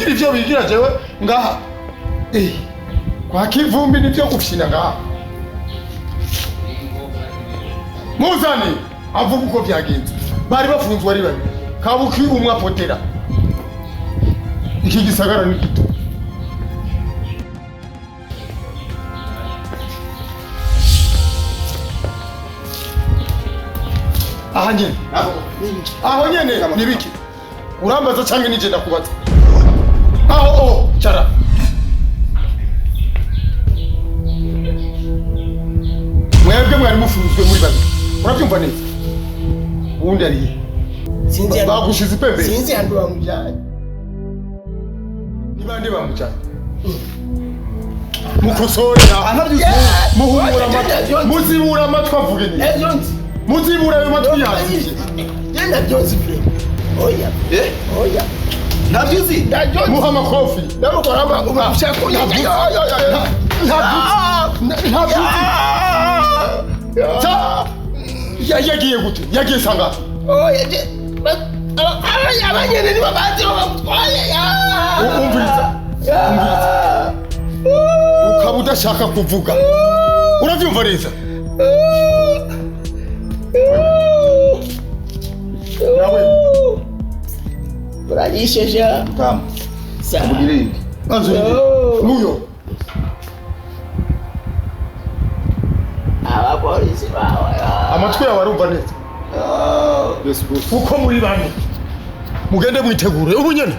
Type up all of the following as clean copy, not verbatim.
bigira ivyo bigira jewe ngaha kwa kivumbi nivyo gufyina ngaha muzane avuga uko byagenze bari bafunzwe ari babi kabuki umwe apotera iki gisagara ni gito aho nyene nibiki urambaza cyangwa nije ndakubaza aho cara mwebwe mwari mufunzwe muri babi urabyumva neza ubundi ari sinzi bagushize pembe sinzi handi bamujyanye nibande bamujyanye mukosorera muhumura amatwi muzibura amatwi avuge ni muzibura ayo matwi yazi yenda byose bire oya oya nabyuzi muhama kofi ndamukorama umashako yagiye gute yagiye sanga oya abanyene ni babazi bamutwaye umviriza ukaba udashaka kuvuga urabyumva neza uranyisheje kama samugirinde muyo abapolisi bawe amatwi yawe arumva neza uko muri bane mugende mwitegure ubu nyene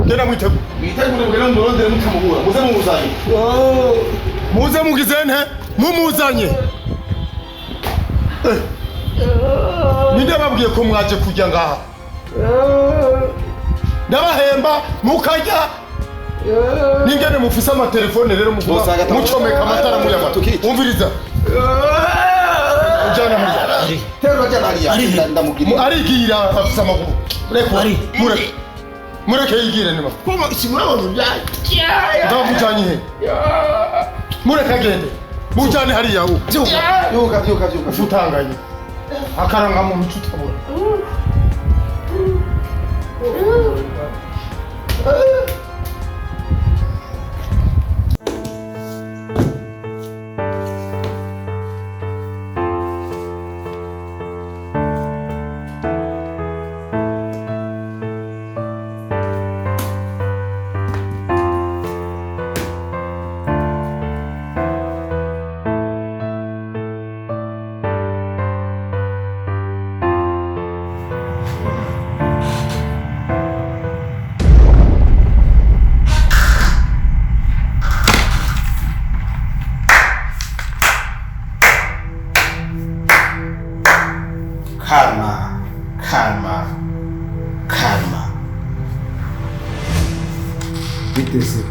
genda mwitegure mugende murondere mutamubura muze mugizene mumuzanye ninde babwiye ko mwaje kujya ngaha ndabahemba mukajya ningene mufise amatelefone rero mucomeka amatara muyama umviriza ujana muri tero jana hariya ndamubwira arigira afisa amaguru reko mureke yigire nima kuma simurabona byaje ndamujanye he mureke agende mujane hariya ubu byuka ufutanganye akaranga mu bicutabura Karma. Bitese.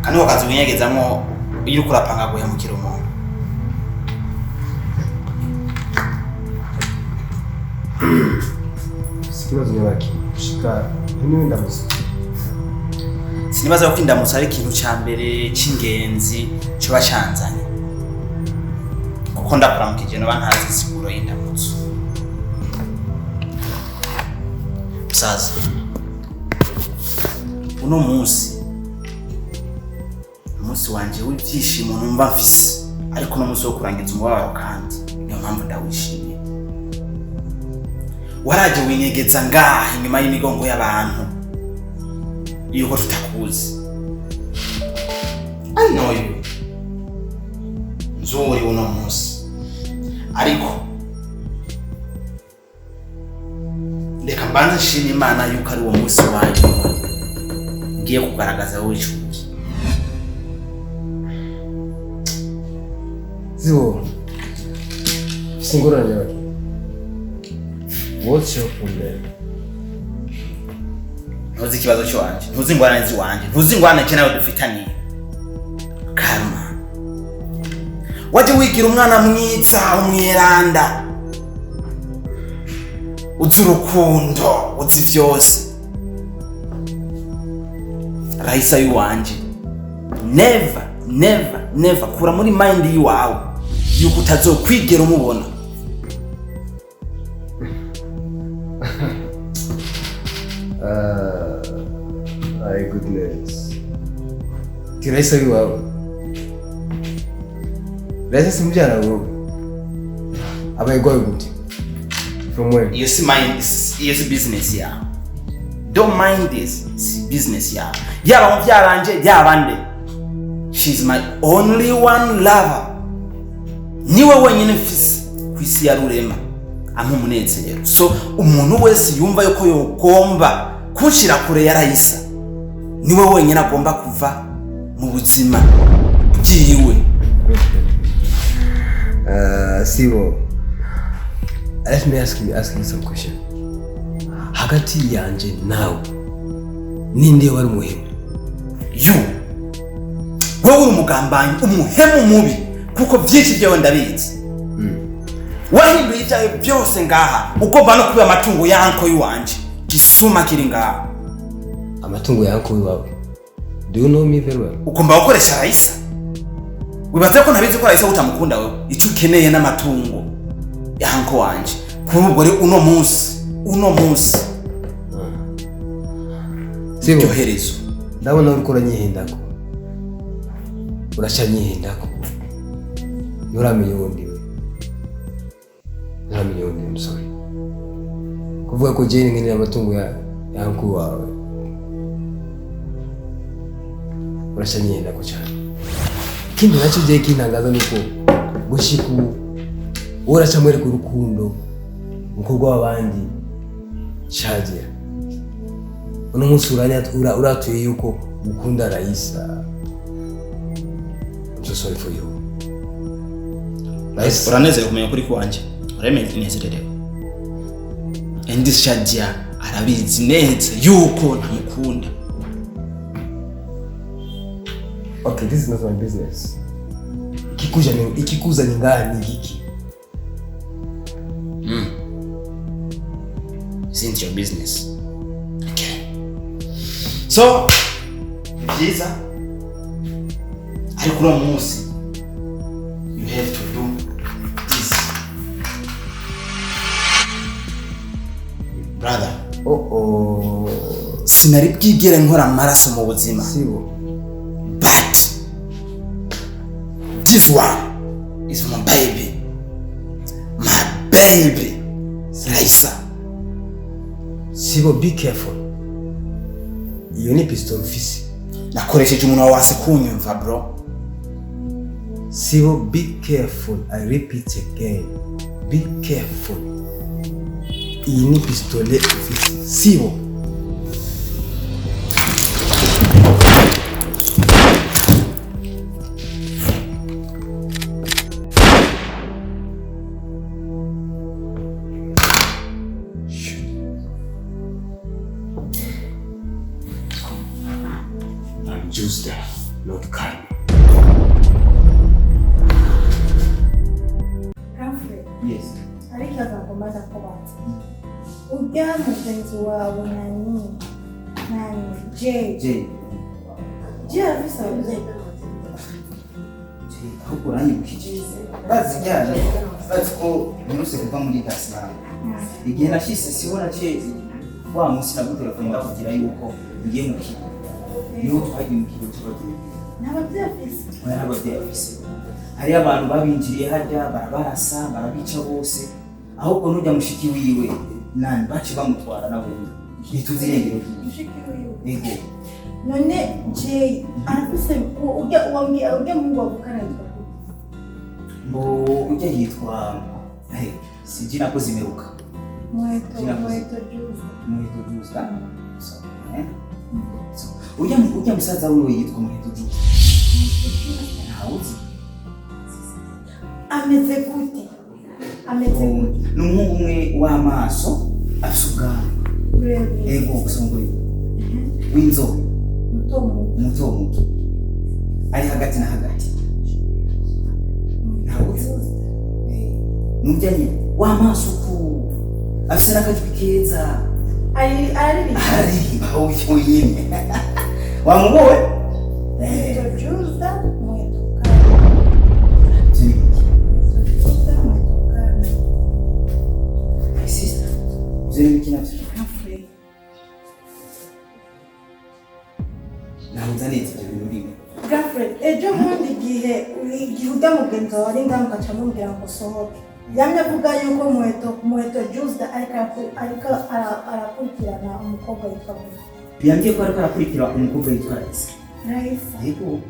Kano kazi unyegezamo iyo kurapanga guhemukira umuntu. Sikibazo nyabaki shika niwe ndamusa. Sinibaza ko indamutsa ari ikintu cya mbere cy'ingenzi cyo bacanzanye. Kuko ndakuramukije no bantazi siguro y'indamutso. Saza. Uno munsi wanje w'ibyishimo numva mfise ariko no munsi wo kurangiza umubabaro kandi niyo mpamvu ndawishimiye. Waraje winyegeza ngaha inyuma y'imigongo y'abantu yuko tutakuzi. I know you. Nzuri uno munsi. Ariko ndeka mbanze nshima Imana yuko ari uwo munsi waje ngiye kugaragaza wowe icuki. Ziwo singoranya baki. What's your problem? Ntuzi ikibazo cyo wanje, ntuzi ingwana nzi wanje, ntuzi ingwana cyo nawe dufitaniye. Karma. Waje wigira umwana mwitsa umwiranda. Uzi urukundo, uzi byose. Raisa yuwanje. Never kura muri mind yiwawe yuko utazokwigera umubona. My goodness. Kirahisa iwawe. Rahisa simjana wewe. Abayigwaye gute? From where? You see mind is business ya. Don't mind this. It's business ya. Yaba mubyaranje yabande. She's my only one lover. Niwe wenyine mfise kwisi ya rurema. Amumunezero. So umuntu wese yumva yuko yogomba kunshira kure ya Rahisa. Niwe wenyine agomba kuva mu buzima bwiwe. Sibo. Let me ask you some question. Hagati yanje nawe ninde wari muhemu? Wowe umugambanyi umuhemu mubi kuko byinshi byawe ndabizi. Wahinduye itaye byose ngaha ugomba no kuba amatungo yanko yiwanje gisuma kiri ngaha. Amatungo yanko wiwawe. Do you know me very well? Ugomba gukoresha Rahisa. Wibaze ko ntabizi ko Rahisa utamukunda wewe. Ico ukeneye n'amatungo yanko wanje. Kubwo rero uno munsi. Sibo Cyoherezo. Ndabona uri kuranyihindako. Urashanyihindako. Nuramenye wundi we. Nuramenye wundi, I'm sorry. Kuvuga ko Jane nkeneye amatungo yanko wawe. Urashanyihindako cyane. Kindi nacyo giye kintangaza nuko gushiku uracamwereka urukundo mukobwa w'abandi shagira. Uno munsi uratuye yuko ukunda Rahisa. I'm so sorry for you. Rahisa uranezera kumenya kuri kwanje. Uremeye inezererewe. Endi shagira arabizi neza yuko ntamukunda. Okay, this is not my business. Ikikuza ni ngani hiki? It's your business. Okay. So, Visa, I don't munsi. You have to do this. Brother. Sinari bwigere nkora amaraso mu buzima. Sibo. But this one is my baby. My baby. Rahisa. Sibo, be careful. Iyo ni pistol fisi. Nakoresheje umuntu wase kunyumva bro. Sibo, be careful. I repeat again. Be careful. Iyi ni pistol fisi. Sibo. Just not kind. Yes. Ariko azakomeza kubaza. Ujya mugenzi wawe nani? J. Afisa uze. Ahubwo uranyibukije. Bazijyana. Baziko niruse kuva muri Hassan. Igihe nashise sibona chezi. Wa munsi nagutelefone ndakugira yuko ngiye mu kigo. Niho twagiye mu kigo cy'ababyeyi. N'ababyeyi afise. Hari abantu babinjiriye hajya barabarasa barabica bose. Ahubwo nujya mushiki wiwe nani baci bamutwara nawe. Ntituzirengero mushiki wiwe. Ego. None J arafise ujya mu ngo gukana Mbo ujya yitwa sijina ko zimeruka. Muheto juice. So, Ujya musaza wiwe yitwa Muheto juice. Ntawuzi. Ameze gute? N'umuhungu umwe w'amaso afise ubwanwa. Ego gusongora. W'inzobe. Muto. Ari hagati na hagati. Ntawuzi. N'ujyanye w'amaso ku afise n'akajwi keza. Ari aho yimye. Wamubowe? Juice muheto. Sister, zero mikina. ibintu. Girlfriend, ejo bundi igihe ujya mugenzi wawe ari ngaho ugaca mubwira ngo sohoke. Yamye avuga yuko muheto Juice ariko arakurikirana umukobwa yitwa Mugisha. Yambwiye ko ariko arakurikira umukobwa yitwa Aisha. Aisha. Yego.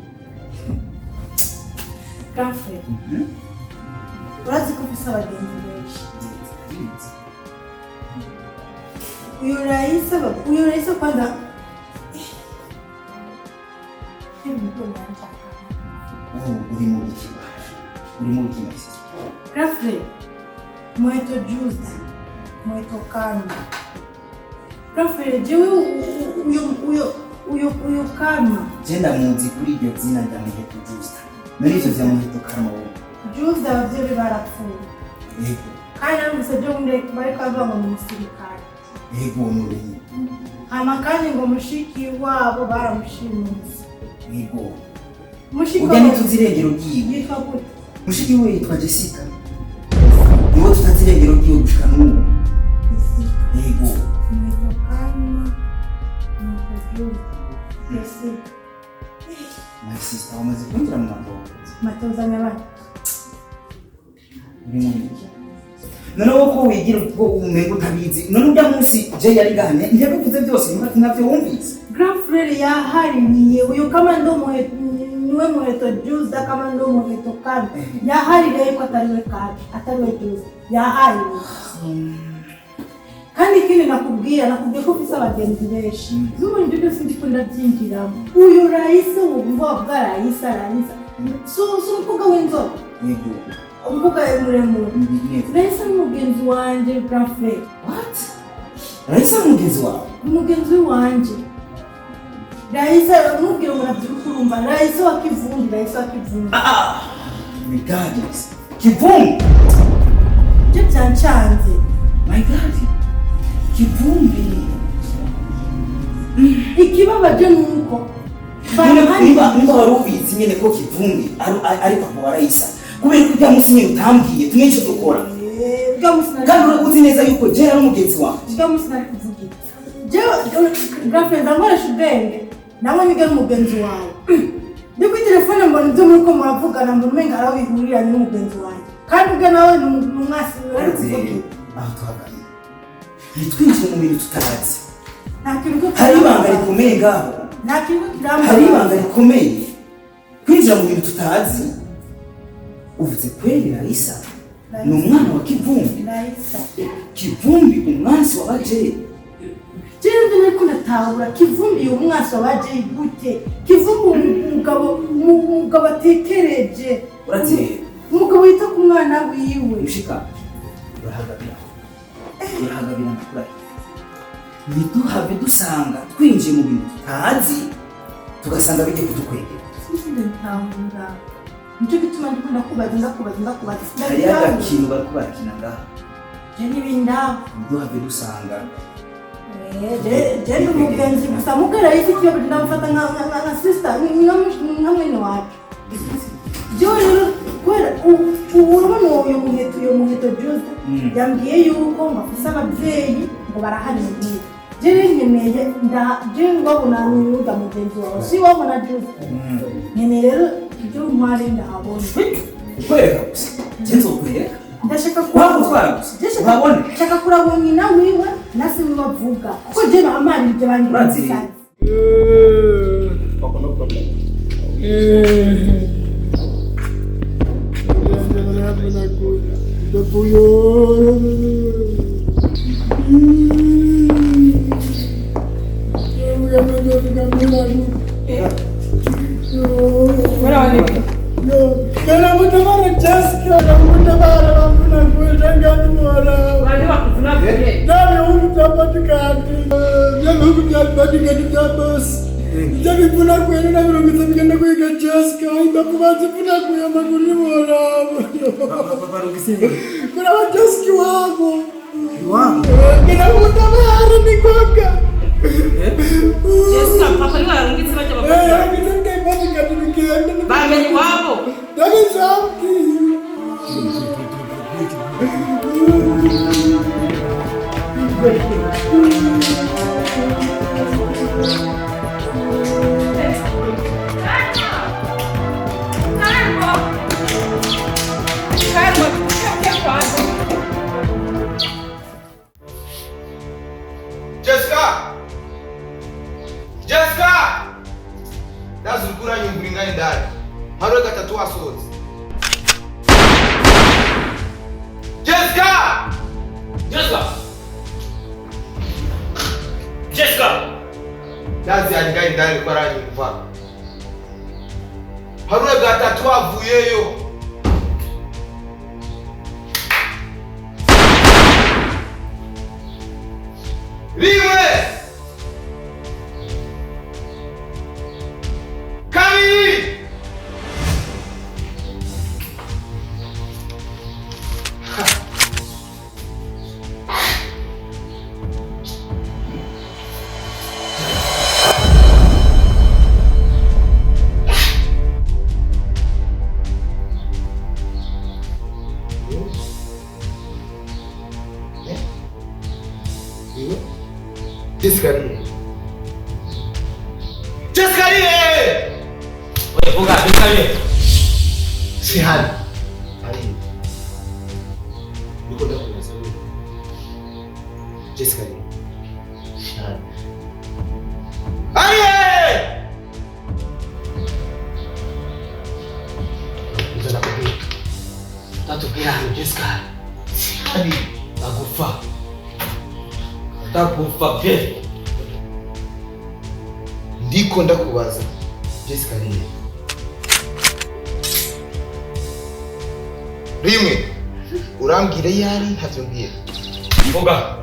Girlfriend. Urazi ko ufise abagenzi benshi. Uyu Raisa kwanza uri mu biki? Girlfriend, muheto Juice, muheto Kami. Girlfriend, jewe uyo Kami. Jenda muzi kuri iryo zina rya muheto Juice. Muri ivyo vya muheto Kami wowe. Juice abavyeyi barapfuye. Yego. Kandi namuze byo muri bariko bava mu musirikare. Yego n'urenye. Hama kandi ngo mushiki wabo baramushimitse. Yego. Mushiki ujya ntituzi irengero ryiwe. Yitwa gute? Mushiki we yitwa Jessica. Niwe tutazi irengero ryiwe gushika n'ubu. Yego. Muheto Kami. Muheto Juice. Jessica. My sister, wamaze kwinjira mu matoza. Matoza nyabaki. None uko wigira ubwo umengo utabizi. None ujya munsi je yari gahanye ntiyabivuze byose niba navyo wumvise. Girlfriend yahariye uyu kama ndo niwe muheto Juice kama ndo muheto Kami. Yahariye ko atariwe Kami, atariwe Juice. Yahariye. Kandi ikindi nakubwiye ko ufise abagenzi benshi. Zumuri ibyo byose ndikunda byinjiramo. Uyu Raisa wumva bwa Raisa. So umukobwa w'inzobe. Yego. Umukobwa muremure. Raisa n'umugenzi wanje girlfriend. What? Raisa mugenzi wawe? Umugenzi wanje. Raisa umubwira murabyikurumba. Raisa wa Kivumbi. My God. Kivumbi. Je byancanze. My God. Kivumbi. Ikibabaje nuko niba wari ubizi nyene ko Kivumbi ari papa wa Raisa kubera ko ujya munsi nyene utambwiye tumwe icyo dukora kandi urakuzi neza yuko je ari umugenzi wawe. Ujya munsi nari kuvugira girlfriend nkoresha ubwenge nawe niga n'umugenzi wawe ndi kuri telefone mbona ibyo muriko muravugana mbona umenga arawihurira n'umugenzi wanjye kandi ubwe nawe ni umwasi wari kuvugira aho tuhagarira ntitwinjire mu bintu tutazi. Hari ibanga rikomeye ngaho. Hari ibanga rikomeye kwinjira mu bintu tutazi. Uvuze kweli Raisa ni umwana wa Kivumbi. Kivumbi umwansi w'abajeri. Jewe niko natahura Kivumbi umwansi w'abajeri gute? Kivumbi umugabo atekereje. Urazi umugabo yita ku mwana wiwe. Ushika urahagabira ndakura. Ntiduhave dusanga twinjiye mu bintu tutazi tugasanga bigiye kudukwegera. Nicyo gituma ndikunda kubaza. Hari agakintu bari kubarakina ngaha. Je n'ibindaho. Ntiduhave dusanga. Je n'umugenzi gusa mugara y'iki cyo ndamufata nka sister nka mwene wacu. Jewe rero kwera urabona uyu muheto Juice yambwiye yuko ngafise abavyeyi ngo barahari mu gihe. Jewe nkeneye je ngabona n'uda mugenzi wawe si wabona Juice. Nkeneye rero ibyo ntware ndahabona. Kwereka gusa. Jenzo kwereka. Ndashaka kwagutwara gusa. Urabona? Ndashaka kuraba nyina wiwe nasi bavuga. Kuko je bahamara ibyo bandi. Papa no problem. Jadi puna kuya na bro bisa bigenda kuiga Jessica inda kubanza puna kuya maguri mora. Baru kisi. Kuna wa Jessica wako. Wangu. Kina mutabara ni kwaka. Jessica papa ni warungitse baje bakora. Ngizenge bani kadikenda. Bamenye wabo. Dagi zamki. imvura indani. Haro gatatu wasoze. Jessica! Yazi aliga indani kwa rangi kuva. Haro gatatu wavuyeyo. Rimwe! Kabiri! Jessica! Oye, Fuga, Jessica. Sihani. Ali. Niko ndako na sababu. Jessica. Sihani. Ali! Ndio nakupi. Tatokea Jessica. Sihani. Nakufa. Takufa pia. Ndiko ndakubaza. Jessica ni. Rimwe urambwira yari ntavyongeye. Fuga.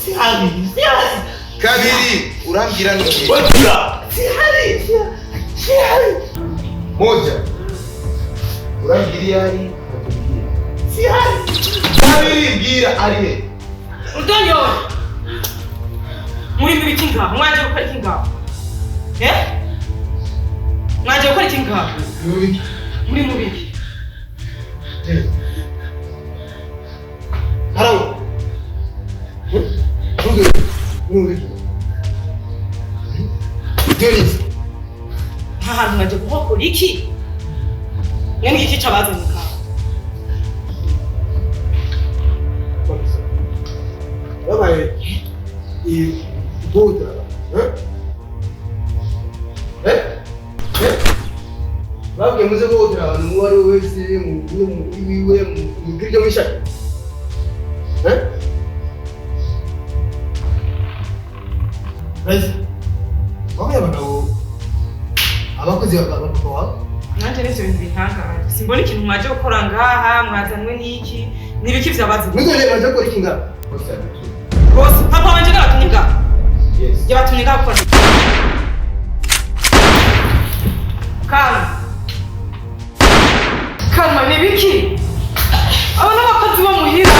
Sihani. Kabiri urambwira none. Sihani. Moja urambwira yari ntavyongeye. Sihani. Kabiri bwira ariye. Utonyo. Muri mbiki ngaho mwaje gukora iki ngaho? Mwaje gukora iki ngaho? Muri mubiki. Harawo. Muri. Denis. Hahantu mwaje gukora iki? Mwemwe iki cabazanye ngaho? Yabaye ibuda. Babwiye muze guhotera abantu uwo ari we wese iwiwe mu kiryo mwisha. Wabwiye abagabo abakozi bakaba wabo. Nanje n'ivyo bintu bitangaje. Simbona ikintu mwaje gukora ngaha, mwazanwe n'iki? Nibiki vyabazanye? Nigeze maze gukora iki ngaha? Boss, papa wanje n'abatumye ngaha. Yes. Yabatumye ngaha gukora. Kalma nibiki? Abana bakazi bo muhira.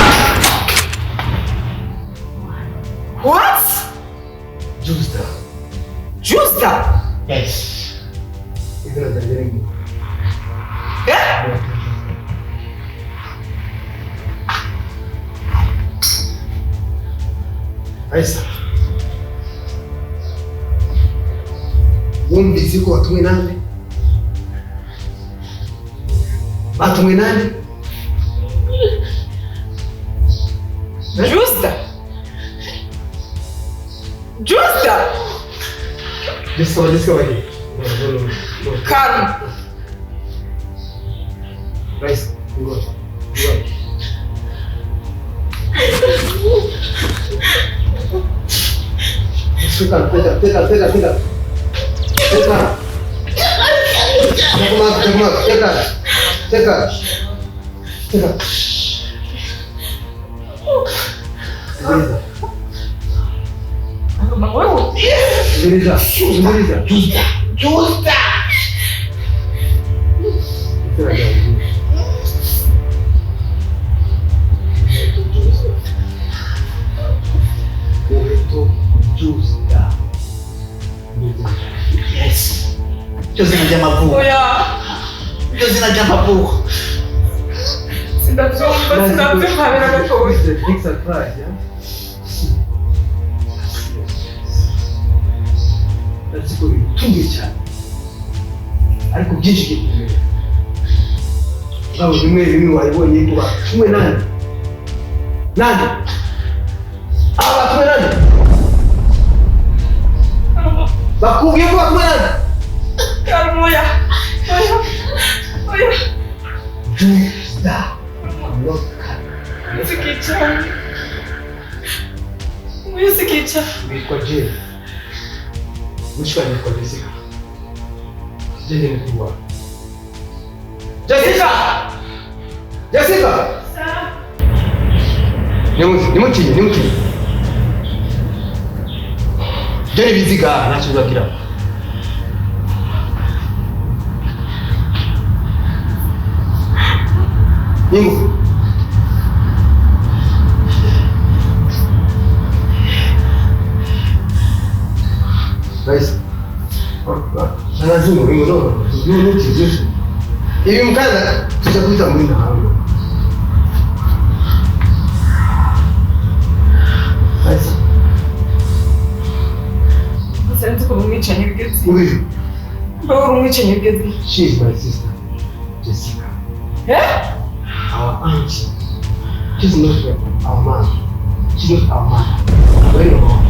What? Justa? Yes. Idara zanjye. Aisha. Wumvise ko watumwe nande? Batumwe nande? Justa? Let's go ahead. No. Calm. Guys, go. Take. Justa. Yes. Josi na jama po. Oya. Josi na jama po. Sinavyumva habera gatoya. It's a big surprise, yeah? That's good. Tungi cyane. Ariko byinshi gikomeye. Bawo bimwe wabonye kuba kumwe nani? Nani? Aba kumwe nani? Bakubwiye ko kumwe nani? Kalmoya. Stop. I'm not coming. Musikicha. Musikicha. Bitwa Jay. Which one is Jessica? Jessica. Jessica! Jessica! Sir. Nimuki. Jeni biziga nachura kira. Nimu. Guys. Lazima hiyo no chizefu. Hivi mkaza tutakuta mwinda hapo. Guys. Sente como umwicanyi bigeze. Mugisha. Bawuri umwicanyi bigeze. She is my sister, Jessica. Eh? Our aunt. She's not our mom. She's not our mother. Very wrong.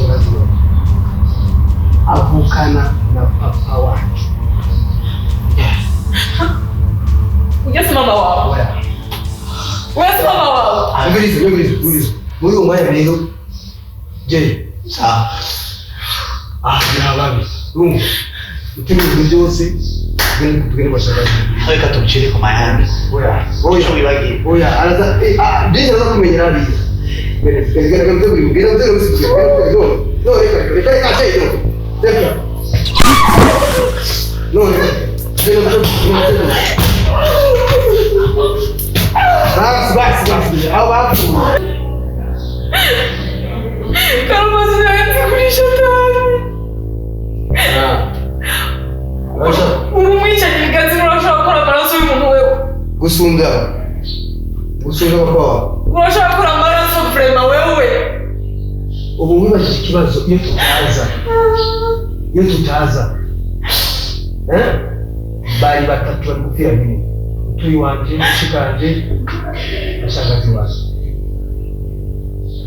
Lazima avukana na papa wake. Ujasi mama wao. Ujasi mama wao. Ngirizo. Muri umwanya rero. Je, babi. Utemwe byose tugende bashaka. Reka tumucire ku mayandi. Oya wibagi. Oya, araza je araza kumenyera ari. Gusunga papa. Urashaka kura amaraso prema wewe. Ubu wibashije ikibazo iyo tutaza bari batatu bari gupfira nyine turi wanje shikanje ashakazi wazo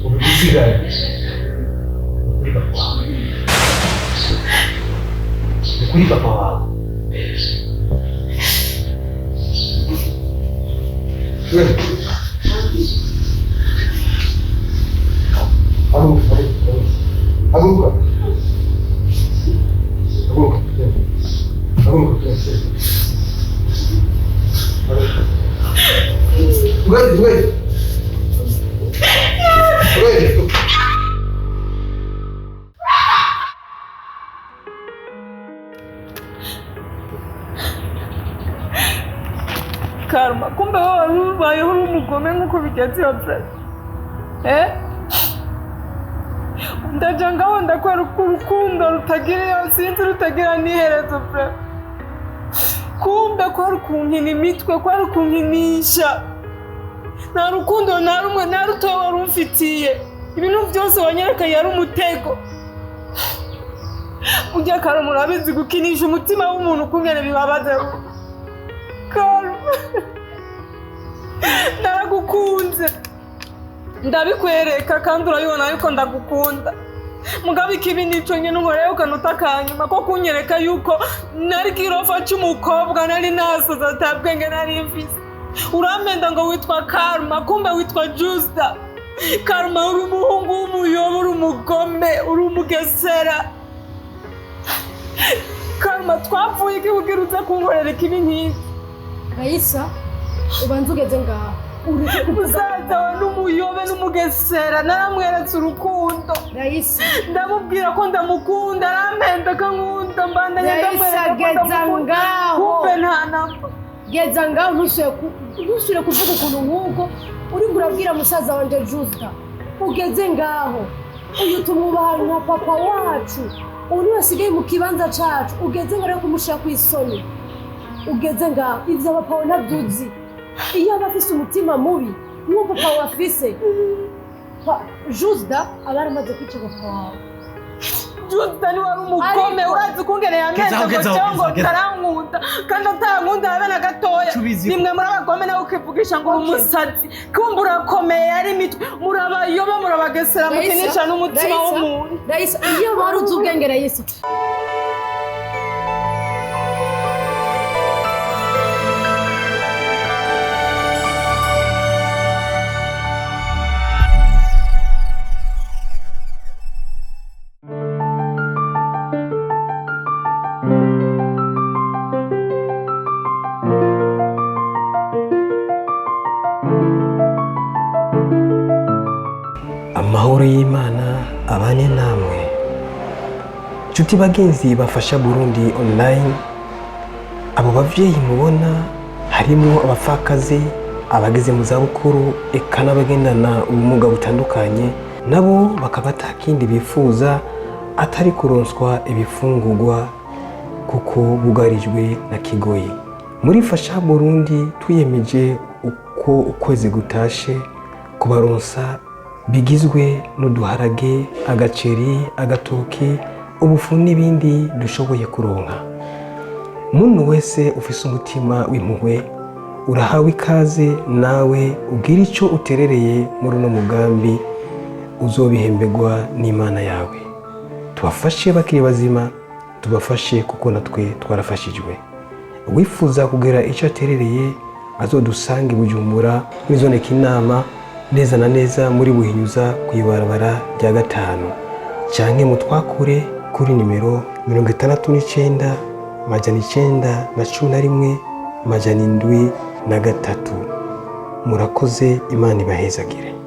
ubu gisigaye kuri papa wawe Aguka. Wait. Karma, kumbe wewe ubayeho uri umugome nk'uko bigenze Fred. Ndaja ngaho ndakwereka urukundo rutagira sinzi rutagira n'iherezo Fred. Kumbe kwari kunkina imitwe, kwari kunkinisha. Nta rukundo nta rumwe nta rutoya wari umfitiye. Ibintu byose wanyereka yari umutego. Ujya Karma murabizi gukinisha umutima w'umuntu kungene bibabaza. Karma. Naragukunze. Ndabikwereka kandi urabibona yuko ndagukunda. Mugabe ikibi nico nyene unkoreye ukanuta kanyuma ko kunyereka yuko nari kirofa cy'umukobwa nari nasoza atabwenge nari mfise. Uramenda ngo witwa Karma kumbe witwa Justa. Karma uri umuhungu w'umuyobo, uri umugome, uri umugesera. Karma twapfuye iki kugira uze kunkorera ikibi nk'iki. Aisha, ubanza ugeze ngaho. Uzaza n'umuyobe n'umugesera naramweretse urukundo. Aisha, ndamubwira ko ndamukunda arampenda kankunda mbandanya ndamwereka ko ndamukunda. Kumbe nta namba. Geza ngaho ntusubire kuvuga ukuntu nk'uko uri urabwira musaza wanje Justa. Ugeze ngaho uyu tumubaha nka papa wacu. Uri wasigaye mu kibanza cacu. Ugeze ngaho kumushira ku isoni. Ugeze ngaho ivyo papa we ntabyuzi. Iyo abafise umutima mubi nk'uko papa wafise Justa abaramaze kwica papa wawe. Justa ni wari umugome urazi kungene yameze cyangwa tarankunda kandi atankunda abana gatoya. Nimwe muri abagome nawe ukivugisha ngo umusazi kumbe urakomeye ari mitwe murabayoba murabagesera mukinisha n'umutima w'umuntu. Iyo baruzi ubwenge Aisha. amahoro y'Imana abane namwe. Nshuti bagenzi bafasha Burundi online, abo bavyeyi mubona harimo abapfakazi, abageze mu zabukuru, eka n'abagendana ubumuga butandukanye, nabo bakaba atakindi bifuza atari kuronswa ibifungurwa kuko bugarijwe na kigoyi. Muri Fasha Burundi twiyemeje uko ukwezi gutashe kubaronsa bigizwe n'uduharage, agaceri, agatoki, ubufu n'ibindi dushoboye kuronka. Muntu wese ufise umutima w'impuhwe urahawe ikaze nawe ugira ico uterereye muri uno mugambi, uzobihembegwa n'Imana yawe. Tubafashe bakiri bazima, tubafashe kuko natwe twarafashijwe. Wifuza kugira ico aterereye azodusange Bujumbura mwizoneka inama neza na neza muri Buhinyuza kwibarabara rya 5 canke mutwakure kuri nimero 69 911 703. Murakoze, Imana ibahezagire.